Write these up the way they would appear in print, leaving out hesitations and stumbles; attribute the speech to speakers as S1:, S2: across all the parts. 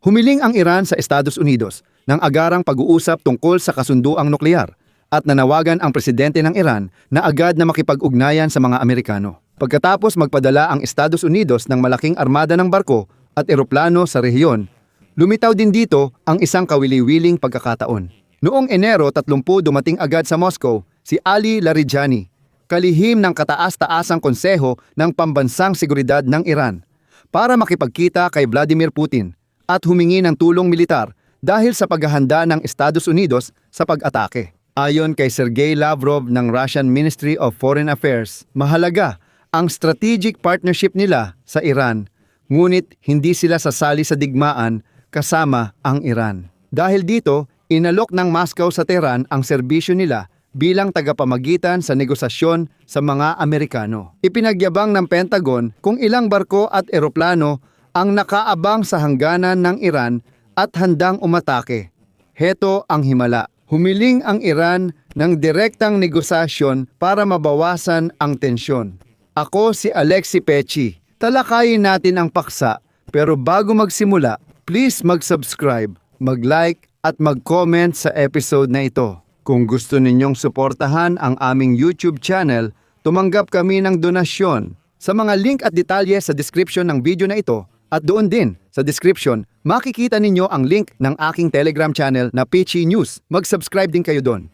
S1: Humiling ang Iran sa Estados Unidos ng agarang pag-uusap tungkol sa kasunduang nuklear at nanawagan ang presidente ng Iran na agad na makipag-ugnayan sa mga Amerikano. Pagkatapos magpadala ang Estados Unidos ng malaking armada ng barko at eroplano sa rehiyon, lumitaw din dito ang isang kawili-wiling pagkakataon. Noong Enero 30 dumating agad sa Moscow si Ali Larijani, kalihim ng kataas-taasang konseho ng pambansang seguridad ng Iran, para makipagkita kay Vladimir Putin at humingi ng tulong militar dahil sa paghahanda ng Estados Unidos sa pag-atake. Ayon kay Sergey Lavrov ng Russian Ministry of Foreign Affairs, mahalaga ang strategic partnership nila sa Iran, ngunit hindi sila sasali sa digmaan kasama ang Iran. Dahil dito, inalok ng Moscow sa Tehran ang serbisyo nila bilang tagapamagitan sa negosasyon sa mga Amerikano. Ipinagyabang ng Pentagon kung ilang barko at eroplano ang nakaabang sa hangganan ng Iran at handang umatake. Heto ang himala. Humiling ang Iran ng direktang negosasyon para mabawasan ang tensyon. Ako si Alexi Pechi. Talakayin natin ang paksa, pero bago magsimula, please mag-subscribe, mag-like at mag-comment sa episode na ito. Kung gusto ninyong suportahan ang aming YouTube channel, tumanggap kami ng donasyon. Sa mga link at detalye sa description ng video na ito, at doon din sa description, makikita ninyo ang link ng aking Telegram channel na Pechi News. Mag-subscribe din kayo doon.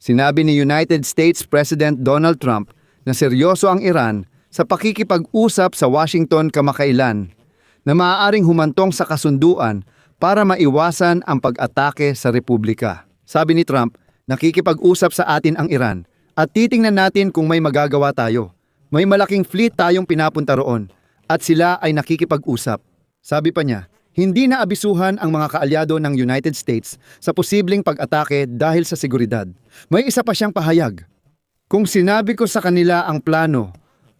S1: Sinabi ni United States President Donald Trump na seryoso ang Iran sa pakikipag-usap sa Washington kamakailan na maaaring humantong sa kasunduan para maiwasan ang pag-atake sa Republika. Sabi ni Trump, nakikipag-usap sa atin ang Iran at titingnan natin kung may magagawa tayo. May malaking fleet tayong pinapunta roon at sila ay nakikipag-usap. Sabi pa niya, hindi na abisuhan ang mga kaalyado ng United States sa posibleng pag-atake dahil sa seguridad. May isa pa siyang pahayag. Kung sinabi ko sa kanila ang plano,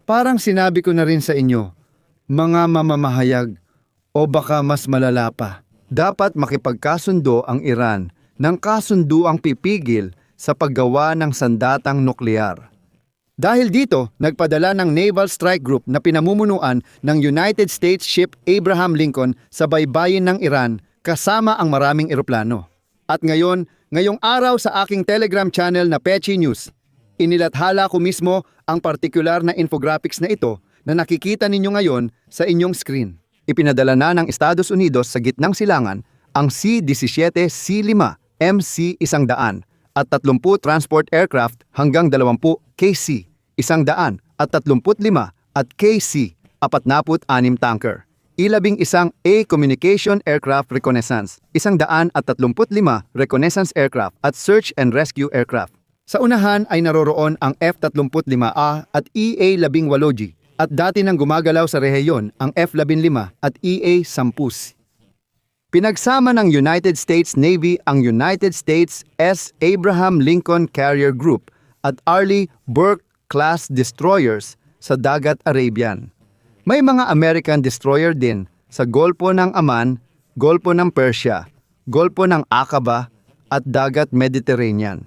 S1: parang sinabi ko na rin sa inyo, mga mamamahayag, o baka mas malala pa. Dapat makipagkasundo ang Iran ng kasunduang pipigil sa paggawa ng sandatang nuklear. Dahil dito, nagpadala ng Naval Strike Group na pinamumunuan ng United States ship Abraham Lincoln sa baybayin ng Iran kasama ang maraming eroplano. At ngayong araw sa aking Telegram channel na Pechi News, inilathala ko mismo ang partikular na infographics na ito na nakikita ninyo ngayon sa inyong screen. Ipinadala na ng Estados Unidos sa gitnang silangan ang C-17 C-5 MC-100 at 30 transport aircraft hanggang 20 KC 135 at KC-46 tanker. Ilabing-isang A Communication Aircraft Reconnaissance, 135 reconnaissance aircraft at search and rescue aircraft. Sa unahan ay naroroon ang F-35A at EA-18G at dati nang gumagalaw sa rehiyon ang F-15 at EA-10. Pinagsama ng United States Navy ang United States S. Abraham Lincoln Carrier Group at Arleigh Burke-class destroyers sa Dagat Arabian. May mga American destroyer din sa Golpo ng Aman, Golpo ng Persia, Golpo ng Aqaba at Dagat Mediterranean.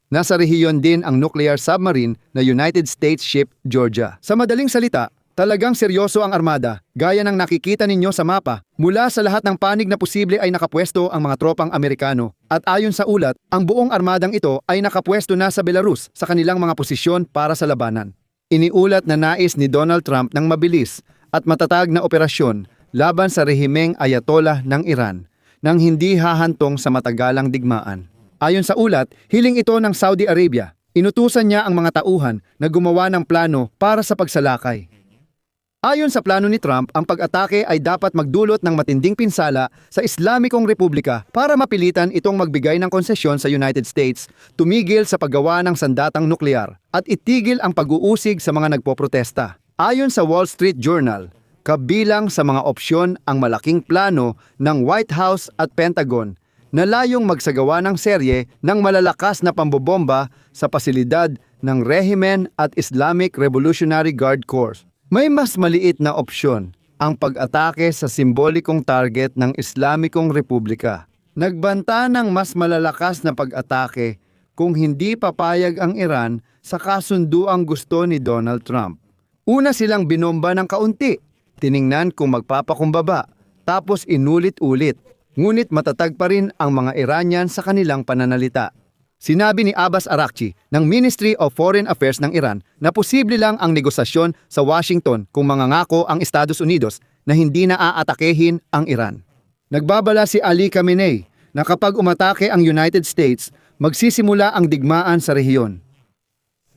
S1: Nasa rehiyon din ang nuclear submarine na United States ship Georgia. Sa madaling salita, talagang seryoso ang armada, gaya ng nakikita ninyo sa mapa. Mula sa lahat ng panig na posible ay nakapwesto ang mga tropang Amerikano. At ayon sa ulat, ang buong armadang ito ay nakapwesto na sa Belarus sa kanilang mga posisyon para sa labanan. Iniulat na nais ni Donald Trump ng mabilis at matatag na operasyon laban sa rehimeng Ayatollah ng Iran nang hindi hahantong sa matagalang digmaan. Ayon sa ulat, hiling ito ng Saudi Arabia. Inutusan niya ang mga tauhan na gumawa ng plano para sa pagsalakay. Ayon sa plano ni Trump, ang pag-atake ay dapat magdulot ng matinding pinsala sa Islamikong Republika para mapilitan itong magbigay ng konsesyon sa United States, tumigil sa paggawa ng sandatang nuklear, at itigil ang pag-uusig sa mga nagpoprotesta. Ayon sa Wall Street Journal, kabilang sa mga opsyon ang malaking plano ng White House at Pentagon na layong magsagawa ng serye ng malalakas na pambobomba sa pasilidad ng Rehimen at Islamic Revolutionary Guard Corps. May mas maliit na opsyon, ang pag-atake sa simbolikong target ng Islamikong Republika. Nagbanta ng mas malalakas na pag-atake kung hindi papayag ang Iran sa kasunduang gusto ni Donald Trump. Una silang binomba ng kaunti, tiningnan kung magpapakumbaba, tapos inulit-ulit. Ngunit matatag pa rin ang mga Iranian sa kanilang pananalita. Sinabi ni Abbas Araghchi ng Ministry of Foreign Affairs ng Iran na posible lang ang negosasyon sa Washington kung mangangako ang Estados Unidos na hindi na aatakehin ang Iran. Nagbabala si Ali Khamenei na kapag umatake ang United States, magsisimula ang digmaan sa rehiyon.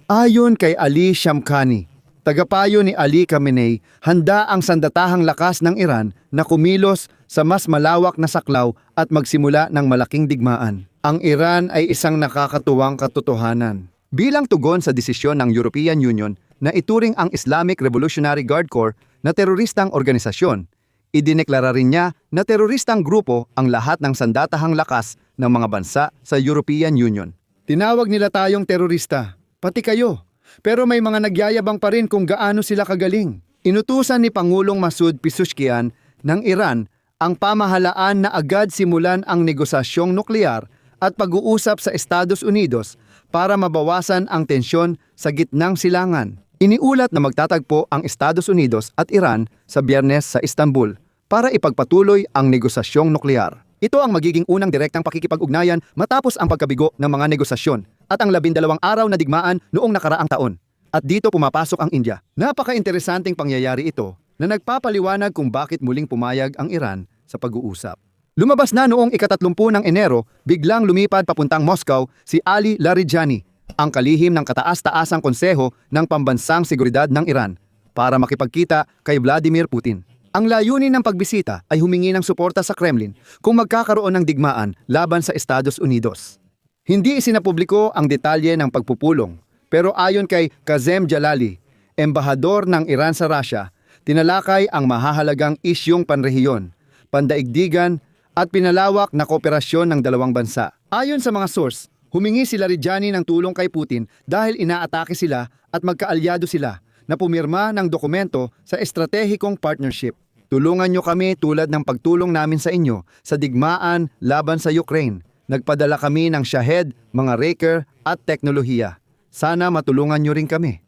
S1: Ayon kay Ali Shamkhani, tagapayo ni Ali Khamenei, handa ang sandatahang lakas ng Iran na kumilos sa mas malawak na saklaw at magsimula ng malaking digmaan. Ang Iran ay isang nakakatuwang katotohanan. Bilang tugon sa desisyon ng European Union na ituring ang Islamic Revolutionary Guard Corps na teroristang organisasyon, idineklara rin niya na teroristang grupo ang lahat ng sandatahang lakas ng mga bansa sa European Union. Tinawag nila tayong terorista, pati kayo. Pero may mga nagyayabang pa rin kung gaano sila kagaling. Inutusan ni Pangulong Masoud Pezeshkian ng Iran ang pamahalaan na agad simulan ang negosasyong nuklear at pag-uusap sa Estados Unidos para mabawasan ang tensyon sa gitnang silangan. Iniulat na magtatagpo ang Estados Unidos at Iran sa Biyernes sa Istanbul para ipagpatuloy ang negosasyong nuklear. Ito ang magiging unang direktang pakikipag-ugnayan matapos ang pagkabigo ng mga negosasyon at ang 12 araw na digmaan noong nakaraang taon. At dito pumapasok ang India. Napaka-interesanting pangyayari ito na nagpapaliwanag kung bakit muling pumayag ang Iran sa pag-uusap. Lumabas na noong ika-30 ng Enero, biglang lumipad papuntang Moscow si Ali Larijani, ang kalihim ng kataas-taasang konseho ng pambansang seguridad ng Iran, para makipagkita kay Vladimir Putin. Ang layunin ng pagbisita ay humingi ng suporta sa Kremlin kung magkakaroon ng digmaan laban sa Estados Unidos. Hindi isinapubliko ang detalye ng pagpupulong, pero ayon kay Kazem Jalali, embahador ng Iran sa Russia, tinalakay ang mahahalagang isyong panrehiyon, pandaigdigan at pinalawak na kooperasyon ng dalawang bansa. Ayon sa mga source, humingi si Larijani ng tulong kay Putin dahil inaatake sila at magkaalyado sila na pumirma ng dokumento sa estratehikong partnership. Tulungan nyo kami tulad ng pagtulong namin sa inyo sa digmaan laban sa Ukraine. Nagpadala kami ng Shahed, mga Raker at teknolohiya. Sana matulungan nyo rin kami.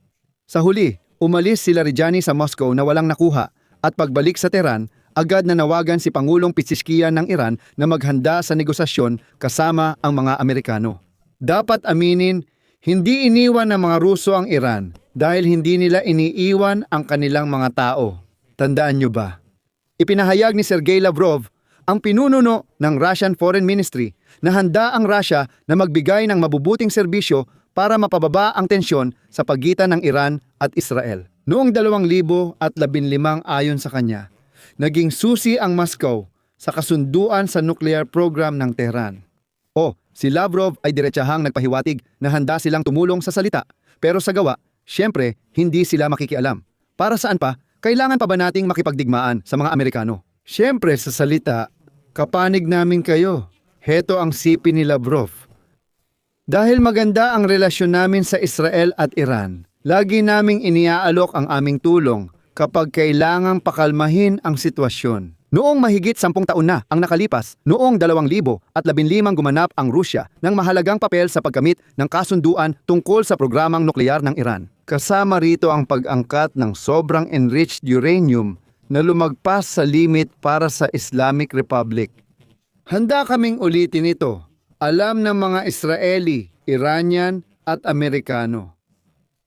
S1: Sa huli, umalis si Larijani sa Moscow na walang nakuha at pagbalik sa Tehran, agad na nawagan si Pangulong Pezeshkian ng Iran na maghanda sa negosasyon kasama ang mga Amerikano. Dapat aminin, hindi iniwan ng mga Ruso ang Iran dahil hindi nila iniiwan ang kanilang mga tao. Tandaan nyo ba? Ipinahayag ni Sergey Lavrov, ang pinununo ng Russian Foreign Ministry, na handa ang Russia na magbigay ng mabubuting serbisyo para mapababa ang tensyon sa pagitan ng Iran at Israel. Noong 2015 ayon sa kanya, naging susi ang Moscow sa kasunduan sa nuclear program ng Tehran. Si Lavrov ay diretsahang nagpahiwatig na handa silang tumulong sa salita, pero sa gawa, syempre, hindi sila makikialam. Para saan pa, kailangan pa ba nating makipagdigmaan sa mga Amerikano? Syempre, sa salita, kapanig namin kayo. Heto ang sipi ni Lavrov. Dahil maganda ang relasyon namin sa Israel at Iran, lagi naming iniaalok ang aming tulong kapag kailangang pakalmahin ang sitwasyon. Noong mahigit 10 taon na ang nakalipas, noong 2015 gumanap ang Rusya ng mahalagang papel sa pagkamit ng kasunduan tungkol sa programang nuklear ng Iran. Kasama rito ang pag-angkat ng sobrang enriched uranium na lumagpas sa limit para sa Islamic Republic. Handa kaming ulitin ito. Alam ng mga Israeli, Iranian at Amerikano.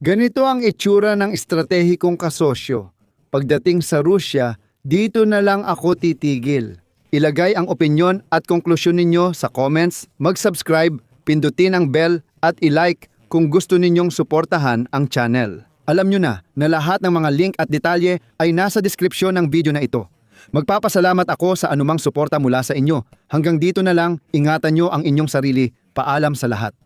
S1: Ganito ang itsura ng estratehikong kasosyo. Pagdating sa Rusya, dito na lang ako titigil. Ilagay ang opinyon at konklusyon ninyo sa comments, mag-subscribe, pindutin ang bell at i-like kung gusto ninyong suportahan ang channel. Alam nyo na lahat ng mga link at detalye ay nasa deskripsyon ng video na ito. Magpapasalamat ako sa anumang suporta mula sa inyo. Hanggang dito na lang, ingatan nyo ang inyong sarili. Paalam sa lahat.